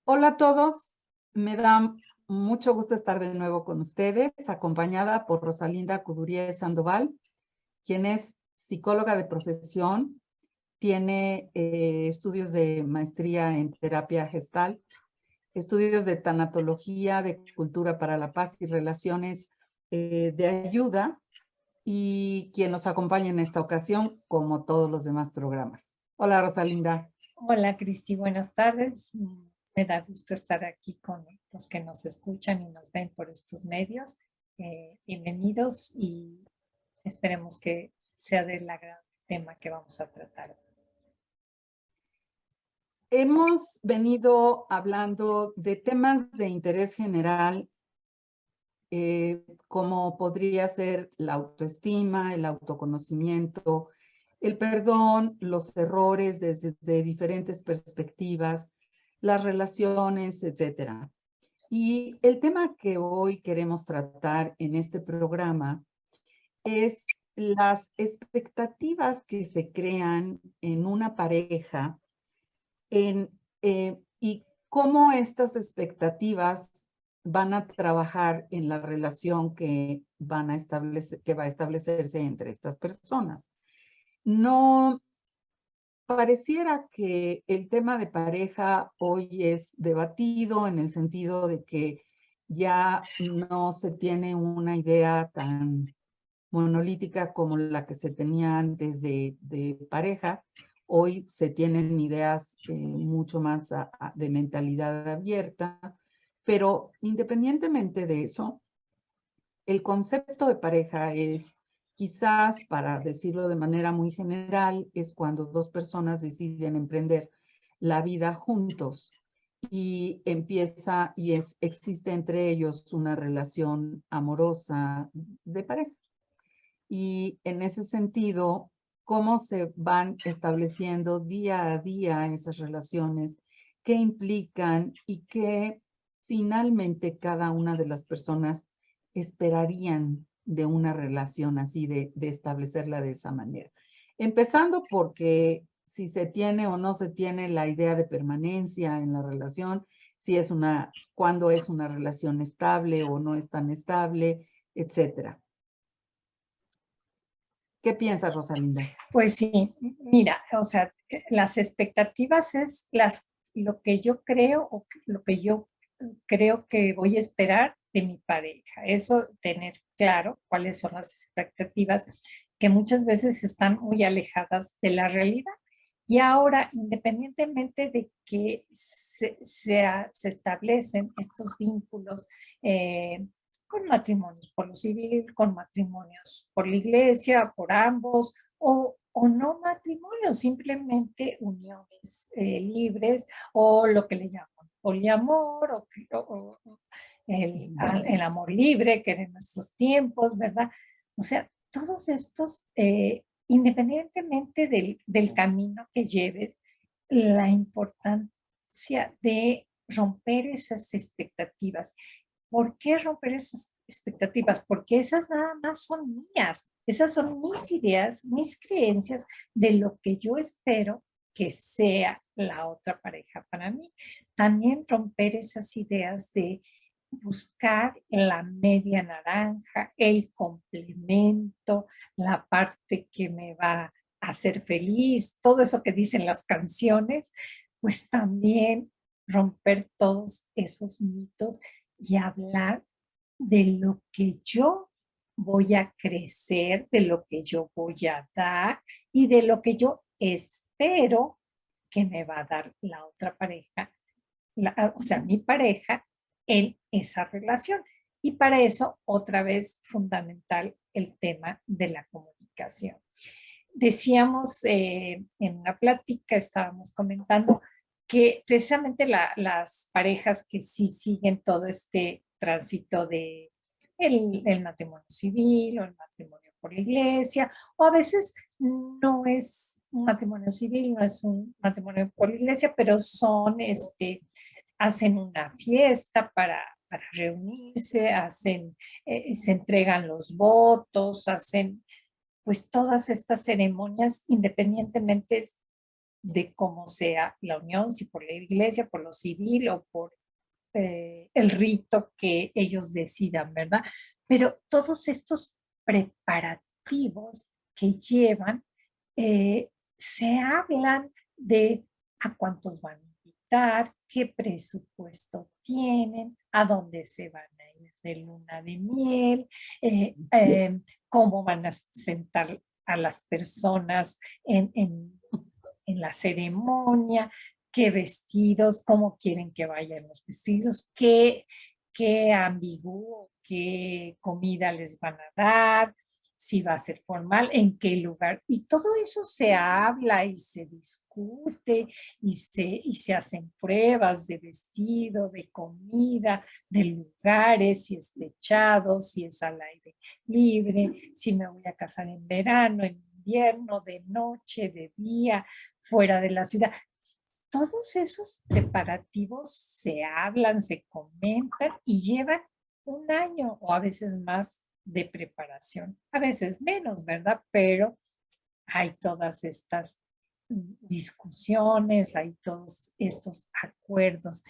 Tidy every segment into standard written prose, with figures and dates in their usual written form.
Hola a todos, me da mucho gusto estar de nuevo con ustedes, acompañada por Rosalinda Cuduría Sandoval, quien es psicóloga de profesión, tiene estudios de maestría en terapia gestal, estudios de tanatología, de cultura para la paz y relaciones de ayuda, y quien nos acompaña en esta ocasión, como todos los demás programas. Hola, Rosalinda. Hola, Cristi, buenas tardes. Me da gusto estar aquí con los que nos escuchan y nos ven por estos medios. Bienvenidos y esperemos que sea del agrado el tema que vamos a tratar. Hemos venido hablando de temas de interés general, como podría ser la autoestima, el autoconocimiento, el perdón, los errores desde diferentes perspectivas, las relaciones, etcétera. Y el tema que hoy queremos tratar en este programa es las expectativas que se crean en una pareja y cómo estas expectativas van a trabajar en la relación que van a establecer, que va a establecerse entre estas personas. No pareciera que el tema de pareja hoy es debatido en el sentido de que ya no se tiene una idea tan monolítica como la que se tenía antes de pareja. Hoy se tienen ideas mucho más de mentalidad abierta, pero independientemente de eso, el concepto de pareja es, quizás para decirlo de manera muy general, es cuando dos personas deciden emprender la vida juntos y existe entre ellos una relación amorosa de pareja. Y en ese sentido, cómo se van estableciendo día a día esas relaciones, qué implican y qué finalmente cada una de las personas esperarían de una relación así, de establecerla de esa manera. Empezando porque si se tiene o no se tiene la idea de permanencia en la relación, si es cuándo es una relación estable o no es tan estable, etcétera. ¿Qué piensas, Rosalinda? Pues sí, mira, o sea, las expectativas es lo que yo creo o lo que yo creo que voy a esperar de mi pareja. Eso, tener claro cuáles son las expectativas que muchas veces están muy alejadas de la realidad. Y ahora, independientemente de que se establecen estos vínculos con matrimonios por lo civil, con matrimonios por la iglesia, por ambos, o no matrimonios, simplemente uniones libres, o lo que le llaman poliamor, o el amor libre, que en nuestros tiempos, ¿verdad? O sea, todos estos, independientemente del camino que lleves, la importancia de romper esas expectativas. ¿Por qué romper esas expectativas? Porque esas nada más son mías, esas son mis ideas, mis creencias de lo que yo espero que sea la otra pareja para mí. También romper esas ideas de buscar la media naranja, el complemento, la parte que me va a hacer feliz, todo eso que dicen las canciones, pues también romper todos esos mitos y hablar de lo que yo voy a crecer, de lo que yo voy a dar y de lo que yo espero que me va a dar la otra pareja, o sea, mi pareja en esa relación. Y para eso, otra vez, fundamental el tema de la comunicación. Decíamos en una plática, estábamos comentando que precisamente las parejas que sí siguen todo este tránsito de el matrimonio civil o el matrimonio por la iglesia, o a veces no es un matrimonio civil, no es un matrimonio por la iglesia, pero hacen una fiesta para reunirse, se entregan los votos, hacen pues todas estas ceremonias independientemente de cómo sea la unión, si por la iglesia, por lo civil o por el rito que ellos decidan, ¿verdad? Pero todos estos preparativos que llevan, se hablan de a cuántos van a invitar, qué presupuesto tienen, a dónde se van a ir de luna de miel, cómo van a sentar a las personas en la ceremonia, qué vestidos, cómo quieren que vayan los vestidos, qué ambiguo, qué comida les van a dar, si va a ser formal, en qué lugar. Y todo eso se habla y se discute y se hacen pruebas de vestido, de comida, de lugares, si es techado, si es al aire libre, si me voy a casar en verano, en invierno, de noche, de día, fuera de la ciudad. Todos esos preparativos se hablan, se comentan y llevan un año o a veces más de preparación, a veces menos, ¿verdad? Pero hay todas estas discusiones, hay todos estos acuerdos.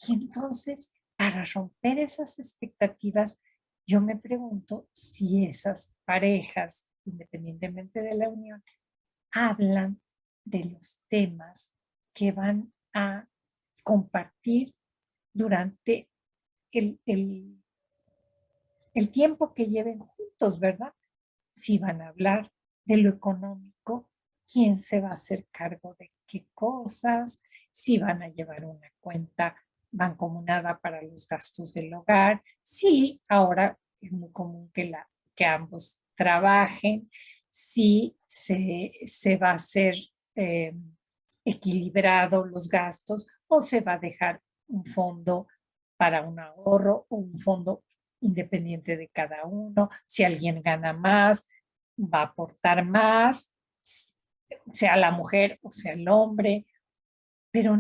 Y entonces, para romper esas expectativas, yo me pregunto si esas parejas, independientemente de la unión, hablan de los temas que van a compartir durante el tiempo que lleven juntos, ¿verdad? Si van a hablar de lo económico, quién se va a hacer cargo de qué cosas, si van a llevar una cuenta mancomunada para los gastos del hogar, si ahora es muy común que ambos trabajen, si se va a hacer eh, equilibrado los gastos o se va a dejar un fondo para un ahorro o un fondo independiente de cada uno. Si alguien gana más, va a aportar más, sea la mujer o sea el hombre. Pero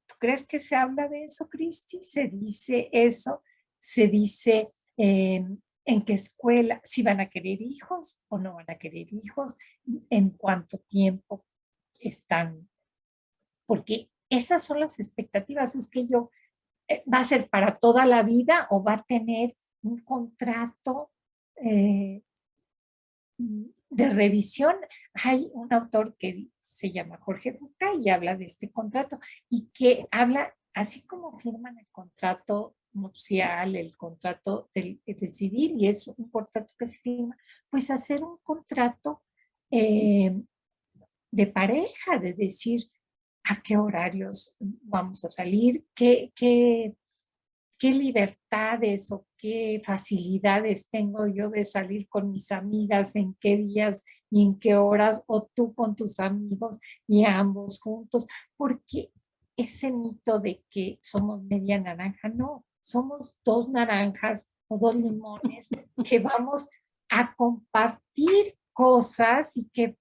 ¿tú crees que se habla de eso, Cristi? ¿Se dice eso? ¿Se dice en qué escuela? ¿Si van a querer hijos o no van a querer hijos? ¿En cuánto tiempo están? Porque esas son las expectativas. Es que yo, ¿va a ser para toda la vida o va a tener un contrato de revisión? Hay un autor que se llama Jorge Bucay y habla de este contrato y que habla, así como firman el contrato nupcial, el contrato del civil, y es un contrato que se firma, pues hacer un contrato de pareja, de decir a qué horarios vamos a salir, qué libertades o qué facilidades tengo yo de salir con mis amigas, en qué días y en qué horas, o tú con tus amigos y ambos juntos, porque ese mito de que somos media naranja, no, somos dos naranjas o dos limones que vamos a compartir cosas y que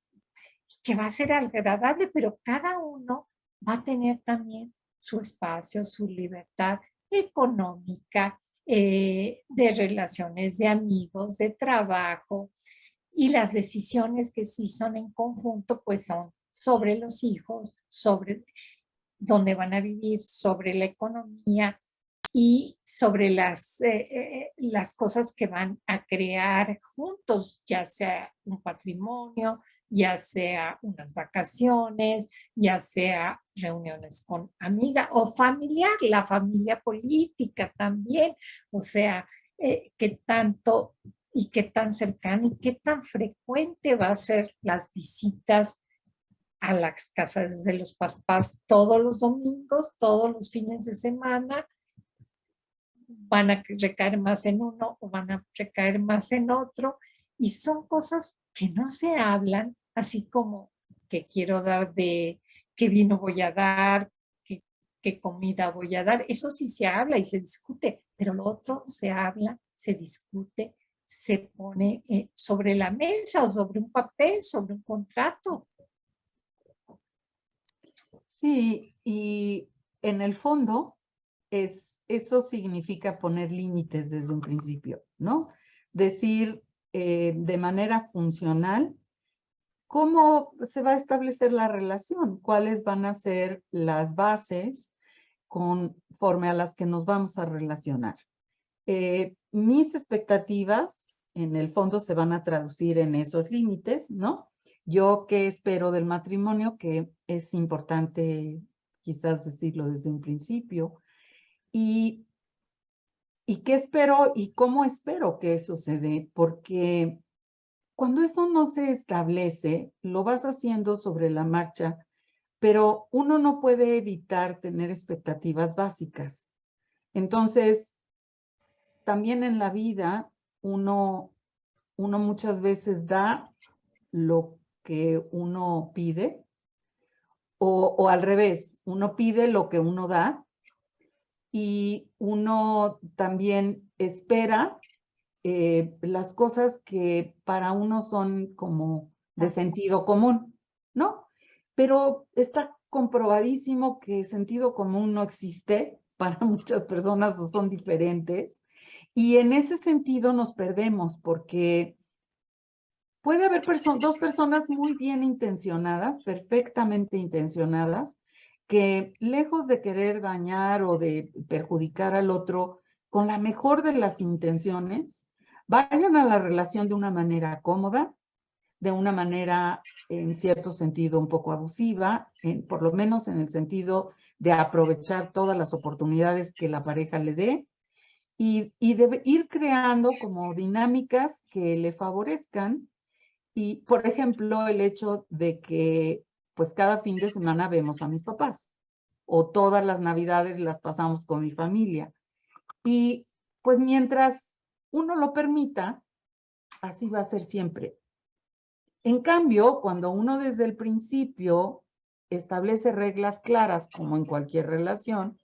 va a ser agradable, pero cada uno va a tener también su espacio, su libertad económica, de relaciones de amigos, de trabajo, y las decisiones que sí son en conjunto, pues son sobre los hijos, sobre dónde van a vivir, sobre la economía y sobre las cosas que van a crear juntos, ya sea un patrimonio, ya sea unas vacaciones, ya sea reuniones con amiga o familiar, la familia política también, o sea, qué tanto y qué tan cercano y qué tan frecuente va a ser las visitas a las casas de los papás todos los domingos, todos los fines de semana. Van a recaer más en uno o van a recaer más en otro, y son cosas que no se hablan, así como que quiero dar de qué vino voy a dar, qué comida voy a dar. Eso sí se habla y se discute, pero lo otro se habla, se discute, se pone sobre la mesa o sobre un papel, sobre un contrato. Sí, y en el fondo eso significa poner límites desde un principio, ¿no? Decir de manera funcional ¿cómo se va a establecer la relación? ¿Cuáles van a ser las bases conforme a las que nos vamos a relacionar? Mis expectativas, en el fondo, se van a traducir en esos límites, ¿no? Yo qué espero del matrimonio, que es importante quizás decirlo desde un principio, y qué espero y cómo espero que eso se dé, porque cuando eso no se establece, lo vas haciendo sobre la marcha, pero uno no puede evitar tener expectativas básicas. Entonces, también en la vida, uno muchas veces da lo que uno pide, o al revés, uno pide lo que uno da, y uno también espera las cosas que para uno son como de sentido común, ¿no? Pero está comprobadísimo que sentido común no existe para muchas personas o son diferentes. Y en ese sentido nos perdemos porque puede haber dos personas muy bien intencionadas, perfectamente intencionadas, que lejos de querer dañar o de perjudicar al otro, con la mejor de las intenciones, vayan a la relación de una manera cómoda, de una manera en cierto sentido un poco abusiva, por lo menos en el sentido de aprovechar todas las oportunidades que la pareja le dé y de ir creando como dinámicas que le favorezcan. Y, por ejemplo, el hecho de que pues cada fin de semana vemos a mis papás o todas las navidades las pasamos con mi familia. Y pues mientras uno lo permita, así va a ser siempre. En cambio, cuando uno desde el principio establece reglas claras, como en cualquier relación,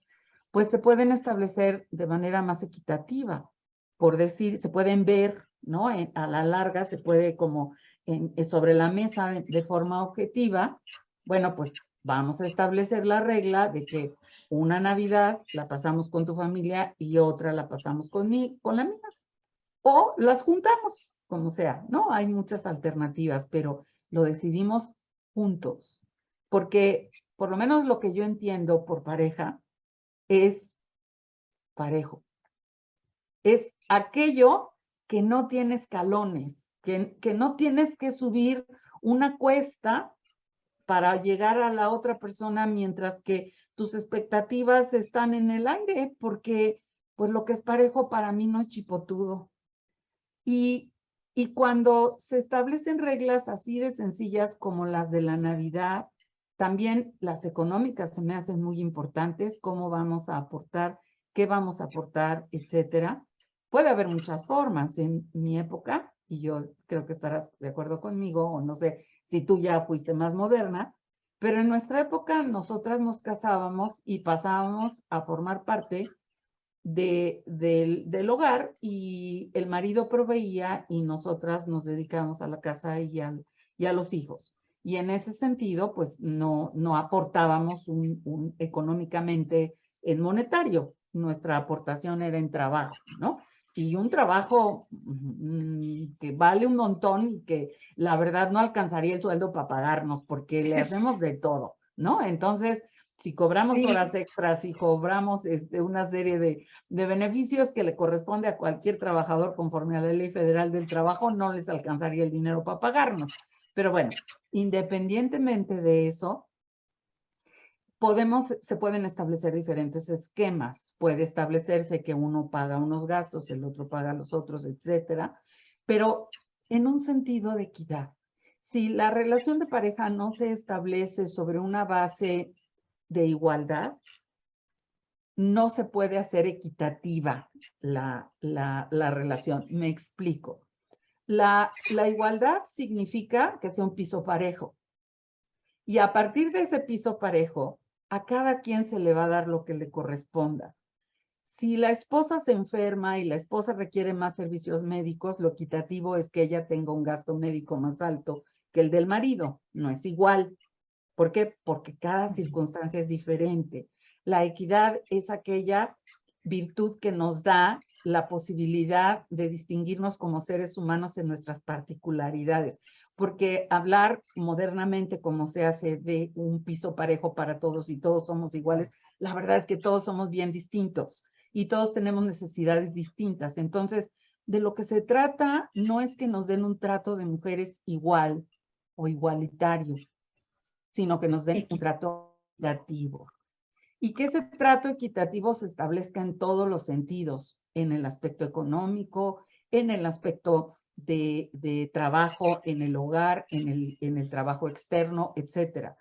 pues se pueden establecer de manera más equitativa. Por decir, se pueden ver, ¿no? A la larga se puede como sobre la mesa de forma objetiva. Bueno, pues vamos a establecer la regla de que una Navidad la pasamos con tu familia y otra la pasamos con la mía. O las juntamos, como sea, ¿no? Hay muchas alternativas, pero lo decidimos juntos. Porque por lo menos lo que yo entiendo por pareja es parejo. Es aquello que no tiene escalones, que no tienes que subir una cuesta para llegar a la otra persona mientras que tus expectativas están en el aire, porque pues lo que es parejo para mí no es chipotudo. Y cuando se establecen reglas así de sencillas como las de la Navidad, también las económicas se me hacen muy importantes, cómo vamos a aportar, qué vamos a aportar, etcétera. Puede haber muchas formas. En mi época, y yo creo que estarás de acuerdo conmigo, o no sé si tú ya fuiste más moderna, pero en nuestra época nosotras nos casábamos y pasábamos a formar parte del hogar y el marido proveía y nosotras nos dedicábamos a la casa y a los hijos. Y en ese sentido, pues no aportábamos económicamente en monetario. Nuestra aportación era en trabajo, ¿no? Y un trabajo que vale un montón y que la verdad no alcanzaría el sueldo para pagarnos porque le hacemos de todo, ¿no? Entonces, si cobramos Sí, horas extras, si cobramos una serie de beneficios que le corresponde a cualquier trabajador conforme a la Ley Federal del Trabajo, no les alcanzaría el dinero para pagarnos. Pero bueno, independientemente de eso, se pueden establecer diferentes esquemas. Puede establecerse que uno paga unos gastos, el otro paga los otros, etcétera, pero en un sentido de equidad. Si la relación de pareja no se establece sobre una base de igualdad, no se puede hacer equitativa la relación. Me explico. La igualdad significa que sea un piso parejo. Y a partir de ese piso parejo, a cada quien se le va a dar lo que le corresponda. Si la esposa se enferma y la esposa requiere más servicios médicos, lo equitativo es que ella tenga un gasto médico más alto que el del marido. No es igual. ¿Por qué? Porque cada circunstancia es diferente. La equidad es aquella virtud que nos da la posibilidad de distinguirnos como seres humanos en nuestras particularidades. porque hablar modernamente como se hace de un piso parejo para todos y todos somos iguales, la verdad es que todos somos bien distintos y todos tenemos necesidades distintas. Entonces, de lo que se trata no es que nos den un trato de mujeres igual o igualitario, sino que nos den un trato equitativo. Y que ese trato equitativo se establezca en todos los sentidos, en el aspecto económico, en el aspecto de trabajo, en el hogar, en el trabajo externo, etcétera.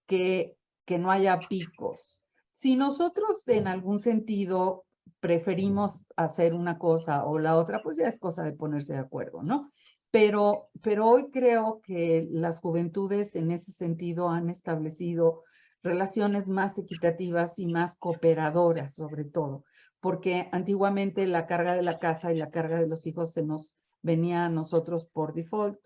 Que no haya picos. Si nosotros en algún sentido preferimos hacer una cosa o la otra, pues ya es cosa de ponerse de acuerdo, ¿no? Pero hoy creo que las juventudes en ese sentido han establecido relaciones más equitativas y más cooperadoras, sobre todo, porque antiguamente la carga de la casa y la carga de los hijos se nos venía a nosotros por default,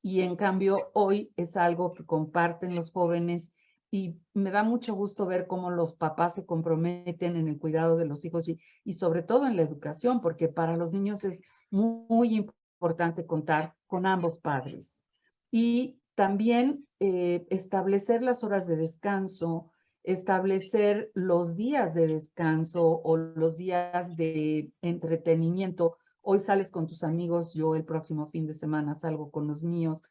y en cambio hoy es algo que comparten los jóvenes y me da mucho gusto ver cómo los papás se comprometen en el cuidado de los hijos y sobre todo en la educación, porque para los niños es muy importante contar con ambos padres. Y también establecer las horas de descanso, establecer los días de descanso o los días de entretenimiento. Hoy sales con tus amigos, yo el próximo fin de semana salgo con los míos,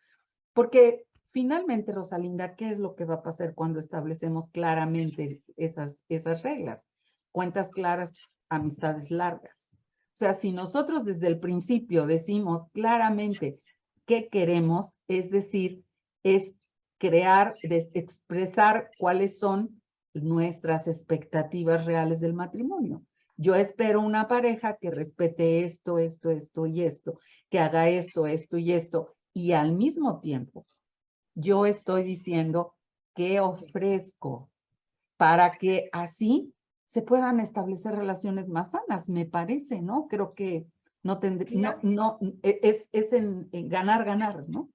porque finalmente, Rosalinda, ¿qué es lo que va a pasar cuando establecemos claramente esas reglas? Cuentas claras, amistades largas. O sea, si nosotros desde el principio decimos claramente qué queremos, es decir, es crear, expresar cuáles son nuestras expectativas reales del matrimonio. Yo espero una pareja que respete esto, esto, esto y esto, que haga esto, esto y esto, y al mismo tiempo yo estoy diciendo qué ofrezco para que así se puedan establecer relaciones más sanas, me parece, ¿no? Creo que no tendría, es en ganar, ganar, ¿no?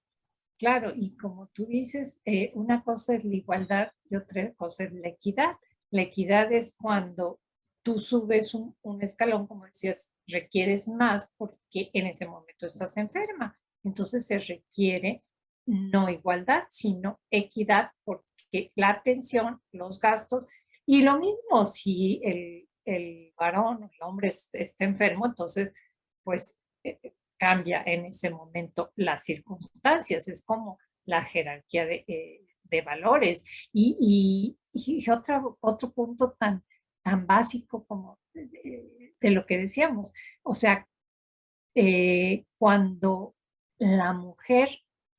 Claro, y como tú dices, una cosa es la igualdad y otra cosa es la equidad. La equidad es cuando tú subes un escalón, como decías, requieres más porque en ese momento estás enferma. Entonces se requiere no igualdad, sino equidad, porque la atención, los gastos, y lo mismo si el varón, el hombre está enfermo, entonces, pues cambia en ese momento las circunstancias, es como la jerarquía de valores. Y otro punto tan básico como de lo que decíamos, o sea, cuando la mujer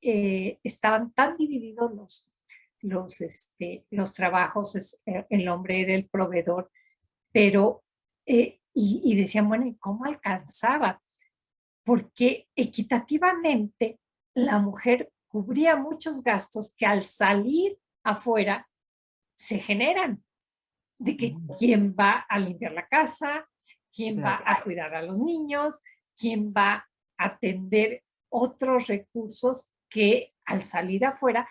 estaban tan divididos los trabajos, el hombre era el proveedor, pero, y decían, bueno, ¿y cómo alcanzaba? Porque equitativamente la mujer cubría muchos gastos que al salir afuera se generan, de que quién va a limpiar la casa, quién va a cuidar a los niños, quién va a atender otros recursos que al salir afuera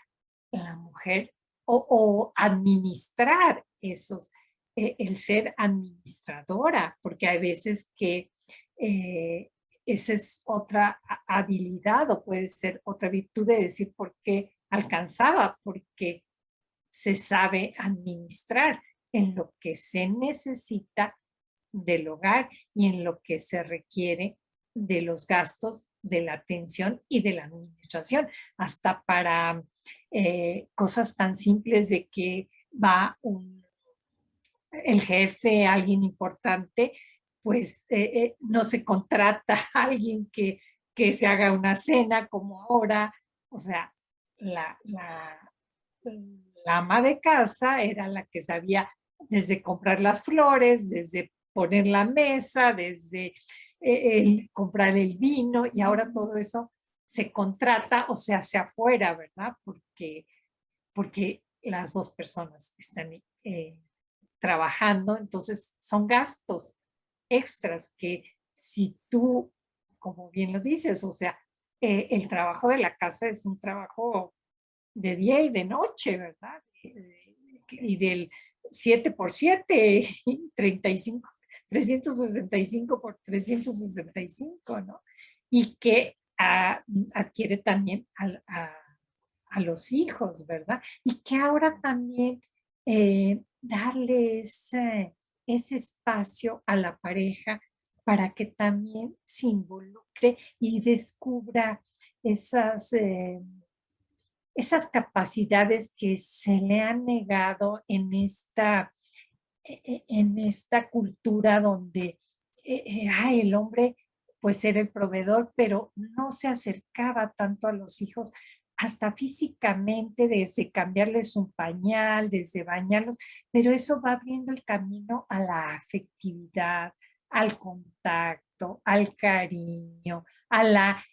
la mujer o administrar esos, el ser administradora, porque hay veces que esa es otra habilidad o puede ser otra virtud de decir por qué alcanzaba, porque se sabe administrar en lo que se necesita del hogar y en lo que se requiere de los gastos de la atención y de la administración, hasta para cosas tan simples de que va el jefe, alguien importante, pues no se contrata a alguien que se haga una cena como ahora. O sea, la ama de casa era la que sabía desde comprar las flores, desde poner la mesa, desde comprar el vino, y ahora todo eso se contrata o se hace afuera, ¿verdad? Porque las dos personas están trabajando, entonces son gastos extras que si tú, como bien lo dices, o sea, el trabajo de la casa es un trabajo de día y de noche, ¿verdad? Y del 7 por 7, 365 por 365, ¿no? Y que adquiere también a los hijos, ¿verdad? Y que ahora también darle ese espacio a la pareja para que también se involucre y descubra esas, esas capacidades que se le han negado en esta cultura donde el hombre pues era el proveedor, pero no se acercaba tanto a los hijos, hasta físicamente, desde cambiarles un pañal, desde bañarlos, pero eso va abriendo el camino a la afectividad, al contacto, al cariño, a la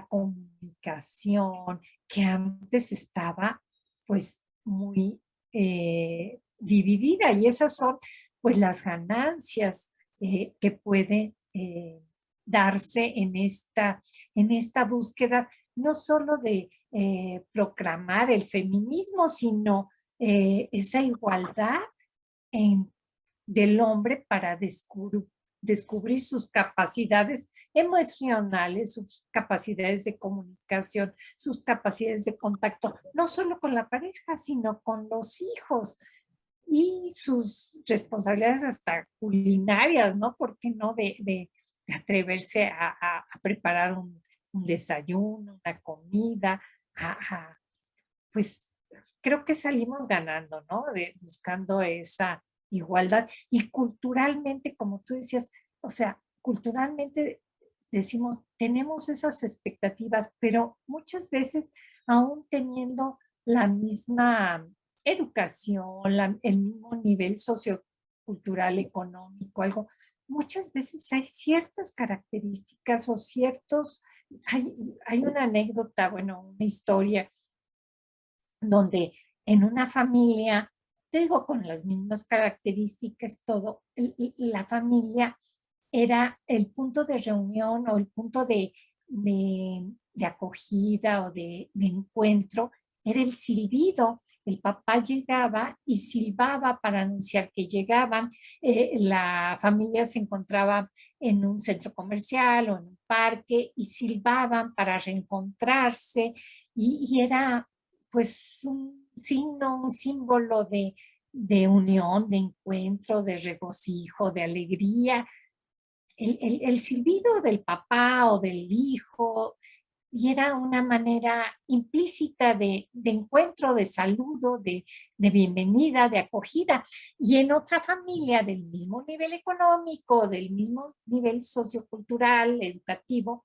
comunicación, que antes estaba pues muy dividida, y esas son pues las ganancias que puede darse en esta búsqueda, no solo de proclamar el feminismo, sino esa igualdad en, del hombre para descubrir sus capacidades emocionales, sus capacidades de comunicación, sus capacidades de contacto, no solo con la pareja, sino con los hijos y sus responsabilidades hasta culinarias, ¿no? ¿Por qué no de atreverse a preparar un desayuno, una comida, pues creo que salimos ganando, ¿no? Buscando esa igualdad. Y culturalmente, como tú decías, o sea, culturalmente decimos, tenemos esas expectativas, pero muchas veces, aún teniendo la misma educación, el mismo nivel sociocultural, económico, algo, muchas veces hay ciertas características o ciertos, hay una anécdota, bueno, una historia donde en una familia, te digo, con las mismas características, todo, la familia era el punto de reunión o el punto de acogida o de encuentro, era el silbido. El papá llegaba y silbaba para anunciar que llegaban. La familia se encontraba en un centro comercial o en un parque y silbaban para reencontrarse, y era pues un signo, un símbolo de unión, de encuentro, de regocijo, de alegría. El silbido del papá o del hijo, y era una manera implícita de encuentro, de saludo, de bienvenida, de acogida. Y en otra familia del mismo nivel económico, del mismo nivel sociocultural, educativo,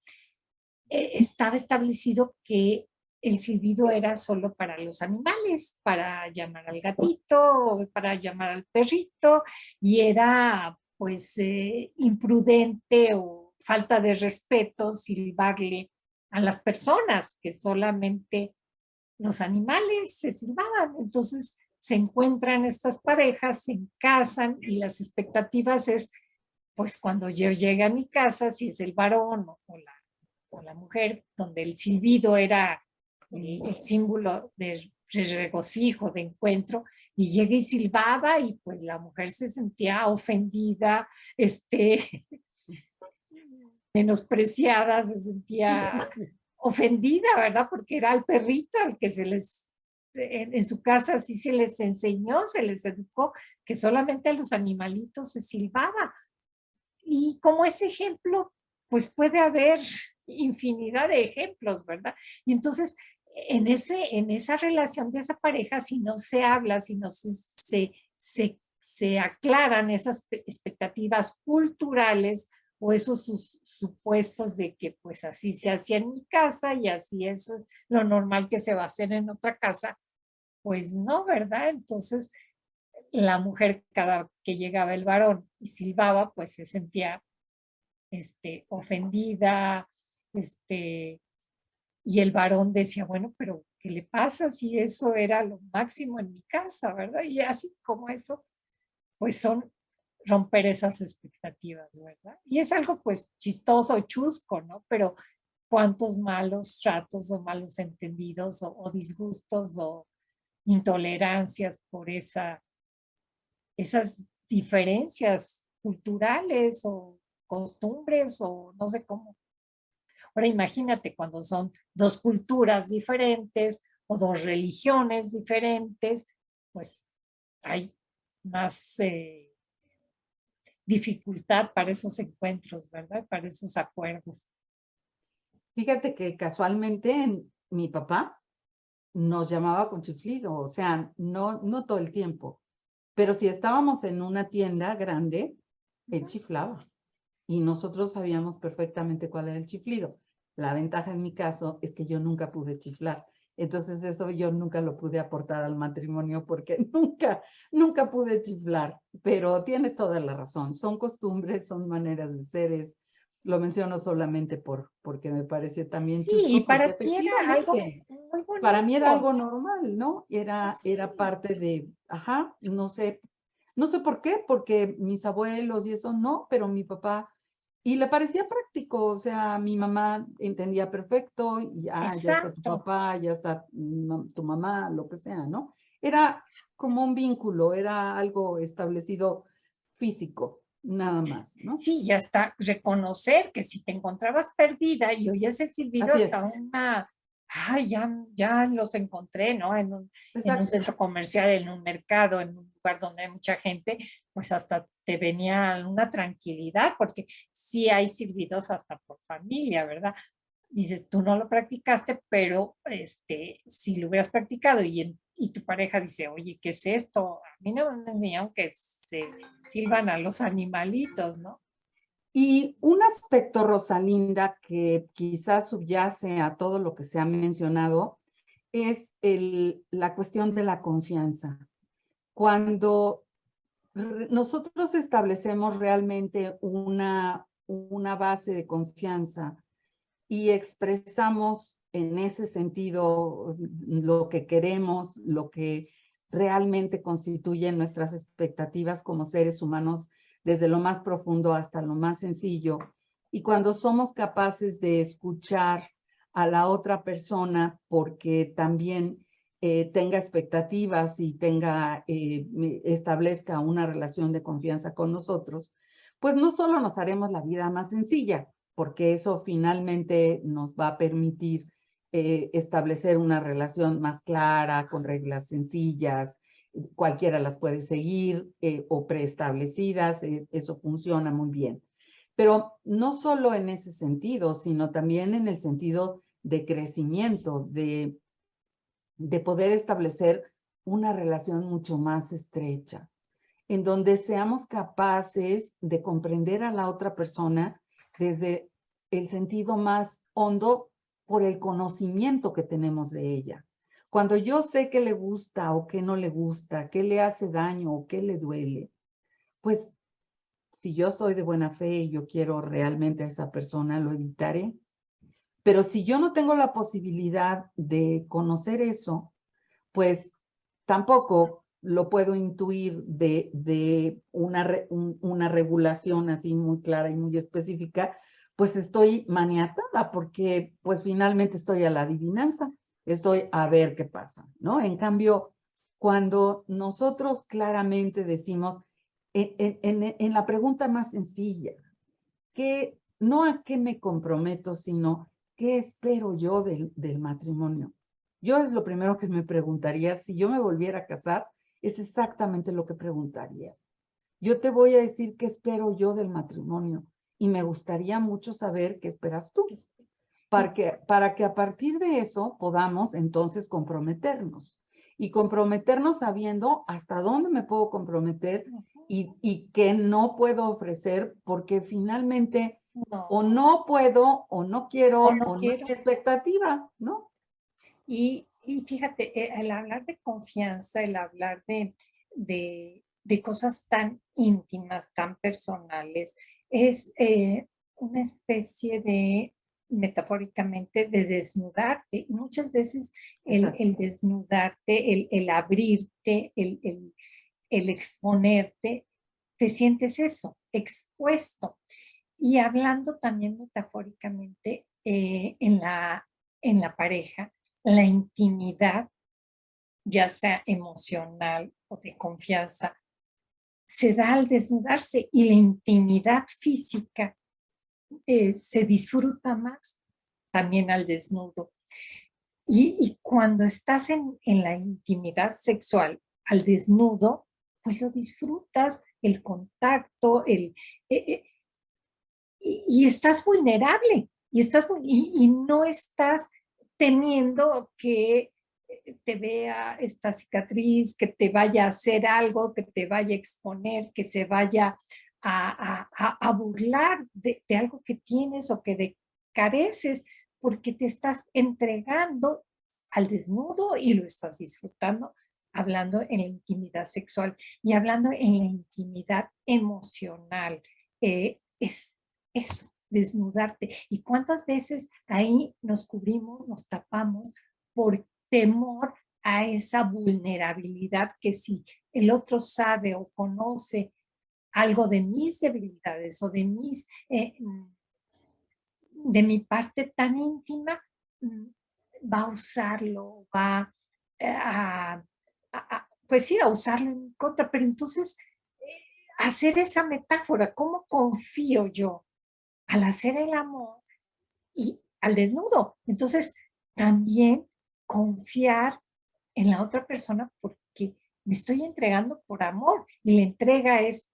estaba establecido que el silbido era solo para los animales, para llamar al gatito, para llamar al perrito, y era pues imprudente o falta de respeto silbarle a las personas, que solamente los animales se silbaban. Entonces se encuentran estas parejas, se casan, y las expectativas es, pues cuando yo llegue a mi casa, si es el varón o la mujer, donde el silbido era el símbolo de regocijo, de encuentro, y llega y silbaba, y pues la mujer se sentía ofendida, menospreciada, se sentía ofendida, ¿verdad? Porque era el perrito al que en su casa así se les enseñó, se les educó, que solamente a los animalitos se silbaba. Y como ese ejemplo, pues puede haber infinidad de ejemplos, ¿verdad? Y entonces, en esa relación de esa pareja, si no se habla, si no se aclaran esas expectativas culturales o esos supuestos de que pues así se hacía en mi casa y así eso es lo normal que se va a hacer en otra casa, pues no, ¿verdad? Entonces, la mujer, cada que llegaba el varón y silbaba, pues se sentía ofendida, y el varón decía, bueno, pero ¿qué le pasa si eso era lo máximo en mi casa, verdad? Y así como eso, pues son romper esas expectativas, ¿verdad? Y es algo pues chistoso, chusco, ¿no? Pero cuántos malos tratos o malos entendidos o disgustos o intolerancias por esas diferencias culturales o costumbres o no sé cómo, Ahora imagínate cuando son dos culturas diferentes o dos religiones diferentes, pues hay más dificultad para esos encuentros, ¿verdad? Para esos acuerdos. Fíjate que casualmente mi papá nos llamaba con chiflido, o sea, no todo el tiempo, pero si estábamos en una tienda grande, él chiflaba y nosotros sabíamos perfectamente cuál era el chiflido. La ventaja en mi caso es que yo nunca pude chiflar. Entonces eso yo nunca lo pude aportar al matrimonio porque nunca pude chiflar. Pero tienes toda la razón. Son costumbres, son maneras de ser. Lo menciono solamente porque me pareció también Sí, y chusco, porque para ti era algo efectivamente muy para mí era bonito. algo normal, ¿no? Era Sí, parte de, ajá, no sé por qué, porque mis abuelos y eso no, pero mi papá, y le parecía práctico, o sea, mi mamá entendía perfecto, y ya está tu exacto. papá, ya está tu mamá, lo que sea, ¿no? Era como un vínculo, era algo establecido físico, nada más, ¿no? Sí, ya está, reconocer que si te encontrabas perdida y oías el silbido Así hasta es, una, ay, ya los encontré, ¿no? En un exacto. centro comercial, en un mercado, en un lugar donde hay mucha gente, pues hasta te venía una tranquilidad, porque sí hay silbidos hasta por familia, ¿verdad? Dices, tú no lo practicaste, pero si lo hubieras practicado y tu pareja dice, oye, ¿qué es esto? A mí no me enseñaron que se silban a los animalitos, ¿no? Y un aspecto, Rosalinda, que quizás subyace a todo lo que se ha mencionado, es la cuestión de la confianza. Cuando nosotros establecemos realmente una base de confianza y expresamos en ese sentido lo que queremos, lo que realmente constituye nuestras expectativas como seres humanos, desde lo más profundo hasta lo más sencillo. Y cuando somos capaces de escuchar a la otra persona porque también tenga expectativas y establezca una relación de confianza con nosotros, pues no solo nos haremos la vida más sencilla, porque eso finalmente nos va a permitir establecer una relación más clara, con reglas sencillas, cualquiera las puede seguir o preestablecidas, eso funciona muy bien. Pero no solo en ese sentido, sino también en el sentido de crecimiento, de poder establecer una relación mucho más estrecha, en donde seamos capaces de comprender a la otra persona desde el sentido más hondo por el conocimiento que tenemos de ella. Cuando yo sé qué le gusta o qué no le gusta, qué le hace daño o qué le duele, pues si yo soy de buena fe y yo quiero realmente a esa persona, lo evitaré. Pero si yo no tengo la posibilidad de conocer eso, pues tampoco lo puedo intuir de una regulación así muy clara y muy específica, pues estoy maniatada porque pues finalmente estoy a la adivinanza, estoy a ver qué pasa, ¿no? En cambio, cuando nosotros claramente decimos en la pregunta más sencilla, que no a qué me comprometo, sino qué espero yo del matrimonio. Yo es lo primero que me preguntaría, si yo me volviera a casar, es exactamente lo que preguntaría. Yo te voy a decir qué espero yo del matrimonio y me gustaría mucho saber qué esperas tú, Y para que a partir de eso podamos entonces comprometernos y comprometernos sabiendo hasta dónde me puedo comprometer y qué no puedo ofrecer, porque finalmente o no, no puedo o no quiero no o no hay quiero. expectativa, ¿no? Y fíjate, el hablar de confianza, el hablar de cosas tan íntimas, tan personales, es una especie de, metafóricamente, de desnudarte. Y muchas veces el Exacto. desnudarte, el abrirte, el exponerte, te sientes eso, expuesto. Y hablando también metafóricamente en la pareja, la intimidad, ya sea emocional o de confianza, se da al desnudarse y la intimidad física se disfruta más. también al desnudo. Y cuando estás en la intimidad sexual, al desnudo, pues lo disfrutas, el contacto, y estás vulnerable, y no estás temiendo que te vea esta cicatriz, que te vaya a hacer algo, que te vaya a exponer, que se vaya a burlar de algo que tienes o que careces, porque te estás entregando al desnudo y lo estás disfrutando, hablando en la intimidad sexual y hablando en la intimidad emocional. Es eso, desnudarte. ¿Y cuántas veces ahí nos cubrimos, nos tapamos por temor a esa vulnerabilidad que si el otro sabe o conoce algo de mis debilidades o de mi parte tan íntima, va a usarlo, va pues sí, a usarlo en contra, pero entonces hacer esa metáfora, ¿cómo confío yo al hacer el amor y al desnudo? Entonces, también confiar en la otra persona porque me estoy entregando por amor y la entrega es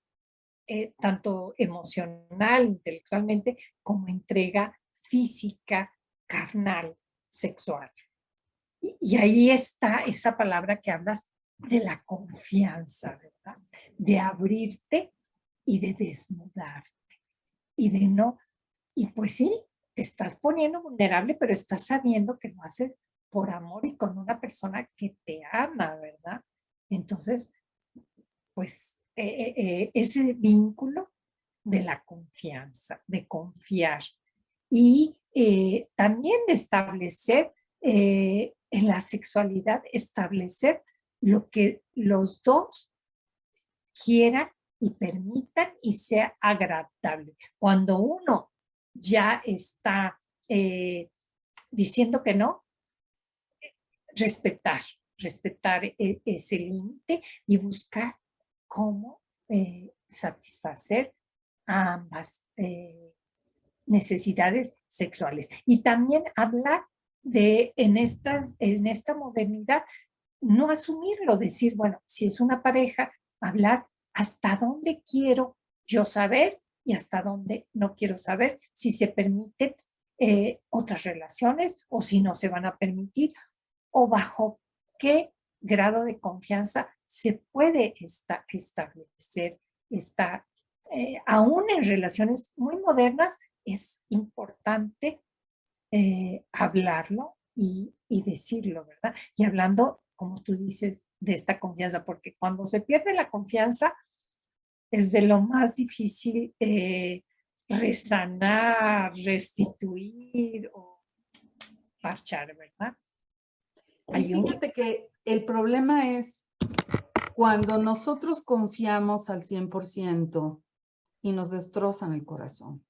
tanto emocional, intelectualmente, como entrega física, carnal, sexual. Y ahí está esa palabra que hablas de la confianza, ¿verdad? De abrirte y de desnudarte y de no, y pues sí, te estás poniendo vulnerable, pero estás sabiendo que lo haces por amor y con una persona que te ama, ¿verdad? Entonces, pues ese vínculo de la confianza, de confiar y también de establecer en la sexualidad, establecer lo que los dos quieran y permitan y sea agradable. Cuando uno ya está diciendo que no, respetar ese límite y buscar cómo satisfacer ambas necesidades sexuales. Y también hablar en esta modernidad, no asumirlo, decir, bueno, si es una pareja, hablar hasta dónde quiero yo saber y hasta dónde no quiero saber, si se permiten otras relaciones o si no se van a permitir, o bajo qué grado de confianza se puede establecer aún en relaciones muy modernas, es importante hablarlo y decirlo, ¿verdad? Y hablando, como tú dices, de esta confianza, porque cuando se pierde la confianza es de lo más difícil resanar, restituir o parchar, ¿verdad? Y fíjate que el problema es cuando nosotros confiamos al 100% y nos destrozan el corazón.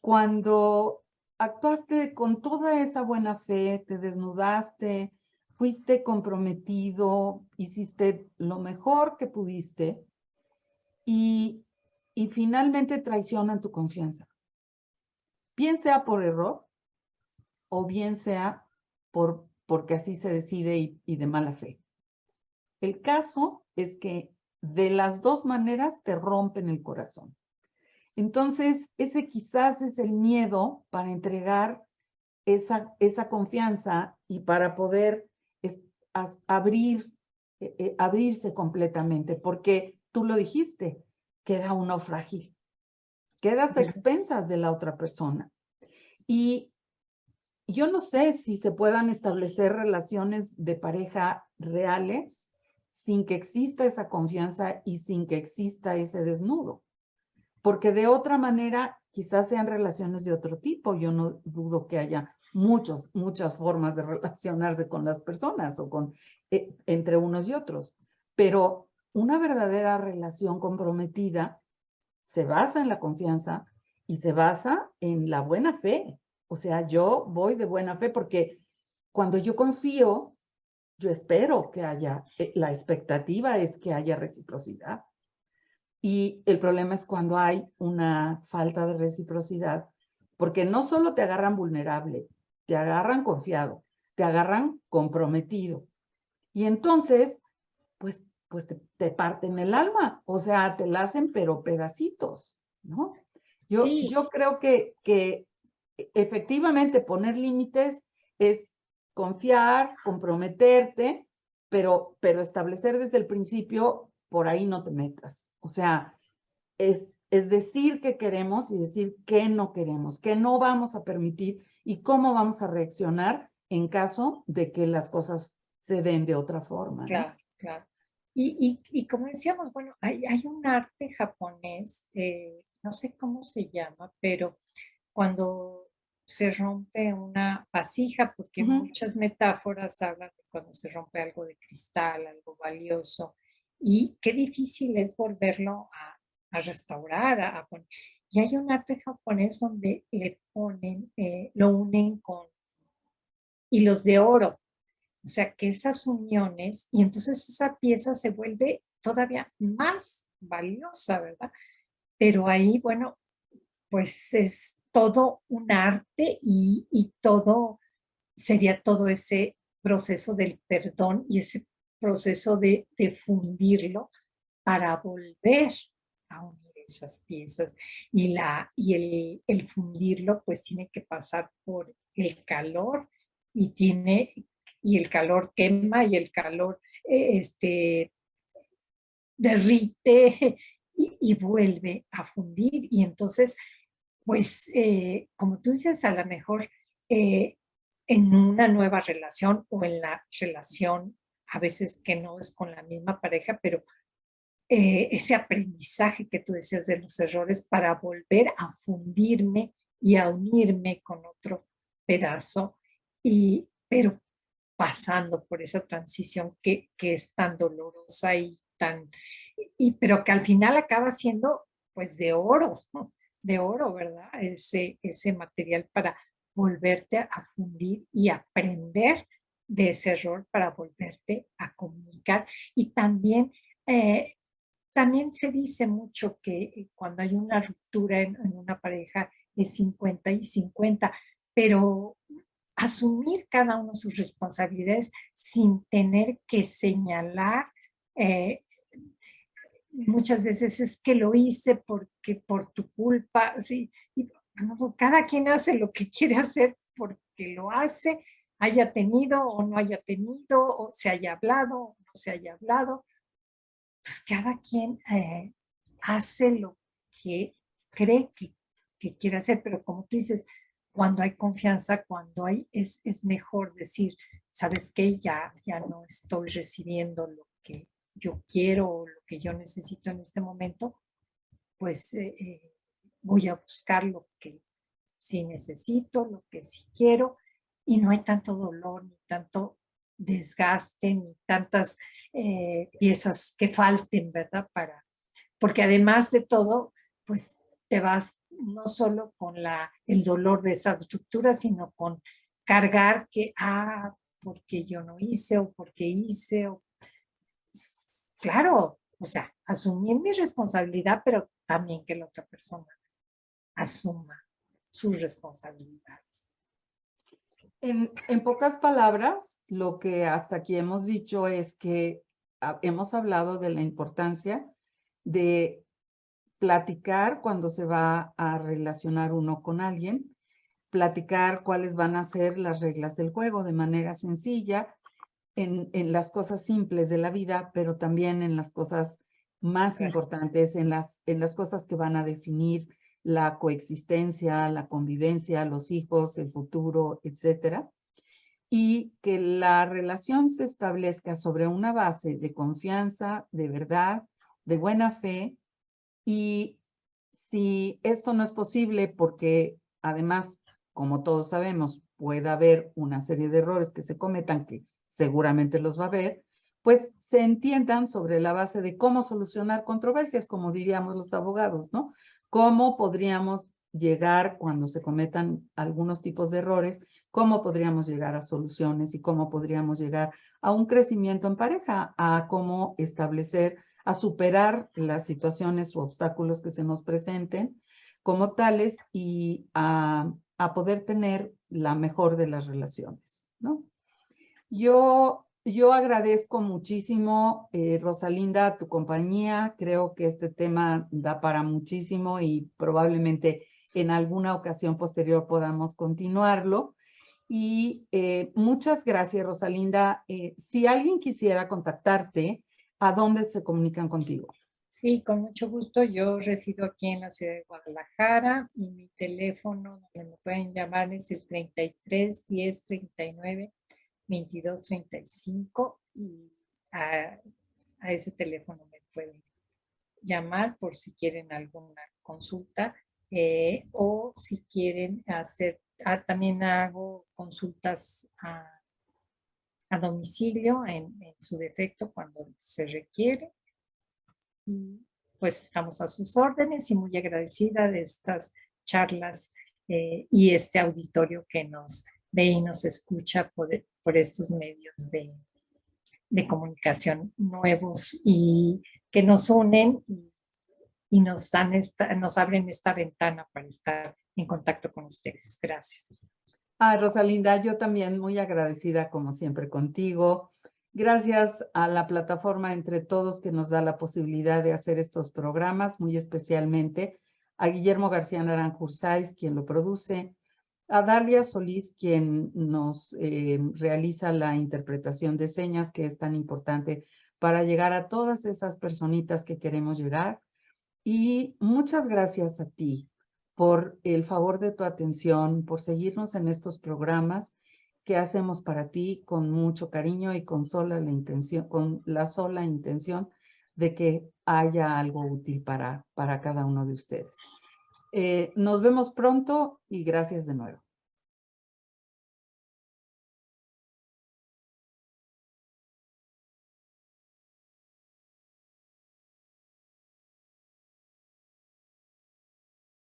Cuando actuaste con toda esa buena fe, te desnudaste, fuiste comprometido, hiciste lo mejor que pudiste y finalmente traicionan tu confianza. Bien sea por error o bien sea porque así se decide y de mala fe. El caso es que de las dos maneras te rompen el corazón. Entonces, ese quizás es el miedo para entregar esa confianza y para poder abrirse completamente, porque tú lo dijiste, queda uno frágil, quedas a expensas de la otra persona. Y yo no sé si se puedan establecer relaciones de pareja reales sin que exista esa confianza y sin que exista ese desnudo. Porque de otra manera, quizás sean relaciones de otro tipo. Yo no dudo que haya muchas formas de relacionarse con las personas o entre unos y otros. Pero una verdadera relación comprometida se basa en la confianza y se basa en la buena fe. O sea, yo voy de buena fe porque cuando yo confío, yo espero que haya, la expectativa es que haya reciprocidad. Y el problema es cuando hay una falta de reciprocidad porque no solo te agarran vulnerable, te agarran confiado, te agarran comprometido. Y entonces, pues te parten el alma, o sea, te la hacen pero pedacitos, ¿no? Sí, Yo creo que efectivamente poner límites es confiar, comprometerte, pero establecer desde el principio, por ahí no te metas. O sea, es decir qué queremos y decir qué no queremos, qué no vamos a permitir y cómo vamos a reaccionar en caso de que las cosas se den de otra forma, ¿no? claro, claro. Y como decíamos, bueno, hay un arte japonés, no sé cómo se llama, pero cuando se rompe una vasija, porque Ujú. muchas metáforas hablan de cuando se rompe algo de cristal, algo valioso, y qué difícil es volverlo a restaurar, a poner. Y hay un arte japonés donde le ponen, lo unen con hilos de oro, o sea que esas uniones, y entonces esa pieza se vuelve todavía más valiosa, ¿verdad? Pero ahí, bueno, pues es todo un arte y todo, sería todo ese proceso del perdón y ese proceso de fundirlo para volver a unir esas piezas. Y el fundirlo pues tiene que pasar por el calor y y el calor quema y el calor derrite y vuelve a fundir. Y entonces pues, como tú dices, a lo mejor eh, en una nueva relación o en la relación, a veces que no es con la misma pareja, pero ese aprendizaje que tú decías de los errores para volver a fundirme y a unirme con otro pedazo, pero pasando por esa transición que es tan dolorosa pero que al final acaba siendo pues de oro, ¿no? De oro, ¿verdad? Ese material para volverte a fundir y aprender de ese error para volverte a comunicar. Y eh, también se dice mucho que cuando hay una ruptura en una pareja es 50 y 50, pero asumir cada uno sus responsabilidades sin tener que señalar. eh, Muchas veces es que lo hice porque por tu culpa, sí, y, no, cada quien hace lo que quiere hacer porque lo hace, haya tenido o no haya tenido, o se haya hablado o no se haya hablado, pues cada quien hace lo que cree que quiere hacer, pero como tú dices, cuando hay confianza, es mejor decir, sabes qué, ya no estoy recibiendo lo que yo quiero o lo que yo necesito en este momento, pues voy a buscar lo que sí necesito, lo que sí quiero, y no hay tanto dolor, ni tanto desgaste, ni tantas piezas que falten, ¿verdad? Porque además de todo, pues te vas no solo con el dolor de esa ruptura, sino con cargar porque yo no hice o porque hice, claro, o sea, asumir mi responsabilidad, pero también que la otra persona asuma sus responsabilidades. En pocas palabras, lo que hasta aquí hemos dicho es que hemos hablado de la importancia de platicar cuando se va a relacionar uno con alguien, platicar cuáles van a ser las reglas del juego de manera sencilla, en las cosas simples de la vida, pero también en las cosas más Claro, importantes, en las cosas que van a definir la coexistencia, la convivencia, los hijos, el futuro, etcétera. Y que la relación se establezca sobre una base de confianza, de verdad, de buena fe. Y si esto no es posible, porque además, como todos sabemos, puede haber una serie de errores que se cometan, que seguramente los va a haber, pues se entiendan sobre la base de cómo solucionar controversias, como diríamos los abogados, ¿no? Cómo podríamos llegar cuando se cometan algunos tipos de errores, cómo podríamos llegar a soluciones y cómo podríamos llegar a un crecimiento en pareja, a cómo establecer, a superar las situaciones o obstáculos que se nos presenten, como tales y a poder tener la mejor de las relaciones, ¿no? Yo agradezco muchísimo, Rosalinda, tu compañía. Creo que este tema da para muchísimo y probablemente en alguna ocasión posterior podamos continuarlo. Y muchas gracias, Rosalinda. Si alguien quisiera contactarte, ¿a dónde se comunican contigo? Sí, con mucho gusto. Yo resido aquí en la ciudad de Guadalajara y mi teléfono donde me pueden llamar es el 33 10 39 22 35 y a ese teléfono me pueden llamar por si quieren alguna consulta o si quieren hacer, también hago consultas a domicilio en su defecto cuando se requiere. Y pues estamos a sus órdenes y muy agradecida de estas charlas y este auditorio que nos ve y nos escucha por estos medios de comunicación nuevos y que nos unen y nos abren esta ventana para estar en contacto con ustedes. Gracias. Rosalinda, yo también muy agradecida como siempre contigo. Gracias a la plataforma Entre Todos que nos da la posibilidad de hacer estos programas, muy especialmente a Guillermo García Naranjo-Ursáiz, quien lo produce, a Dalia Solís, quien nos realiza la interpretación de señas, que es tan importante para llegar a todas esas personitas que queremos llegar. Y muchas gracias a ti por el favor de tu atención, por seguirnos en estos programas que hacemos para ti con mucho cariño y con la sola intención de que haya algo útil para cada uno de ustedes. Nos vemos pronto y gracias de nuevo.